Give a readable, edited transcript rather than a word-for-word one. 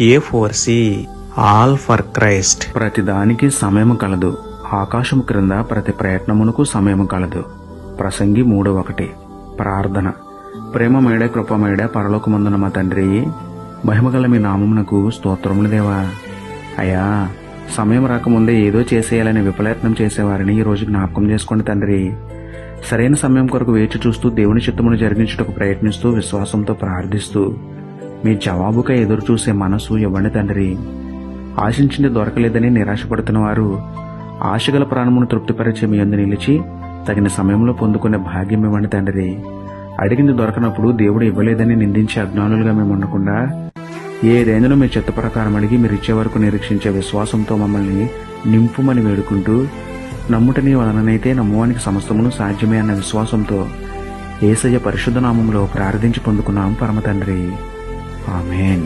A4C all for Christ. ప్రతిదానికి సమయము కలదు, ఆకాశము క్రింద ప్రతి ప్రయత్నమునకు సమయము కలదు. ప్రసంగి 3:1. ప్రార్థన. ప్రేమమేడే కృపమేడే పరలోకమందున మా తండ్రి, మహిమగల మీ నామమునకు స్తోత్రములు దేవా. అయ్యా, సమయం రాకముందే ఏదో చేసేయాలని విఫలయత్నం చేసేవారిని ఈ రోజు జ్ఞాపకం చేసుకోండి తండ్రి. సరైన సమయం కొరకు వేచి చూస్తూ దేవుని చిత్తమును జరిగించుటకు ప్రయత్నిస్తూ విశ్వాసంతో ప్రార్థిస్తూ మీ జవాబుకై ఎదురు చూసే మనసు ఇవ్వండి తండ్రి. ఆశించింది దొరకలేదని నిరాశపడుతున్న వారు ఆశగల ప్రాణమును తృప్తిపరిచే మీ యందు నిలిచి తగిన సమయంలో పొందుకునే భాగ్యం ఇవ్వండి తండ్రి. అడిగింది దొరకనప్పుడు దేవుడు ఇవ్వలేదని నిందించే అజ్ఞానులుగా మేము ఉండకుండా ఏదైనా మీ చిత్త ప్రకారం అడిగి మీరు ఇచ్చే వరకు నిరీక్షించే విశ్వాసంతో మమ్మల్ని నింపుమని వేడుకుంటూ, నమ్ముట నీ వలననైతే నమ్మువానికి సమస్తమును సాధ్యమే అన్న విశ్వాసంతో యేసయ్య పరిశుద్ధ నామములో ప్రార్థించి పొందుకున్నాం పరమ తండ్రి. ఆమేన్.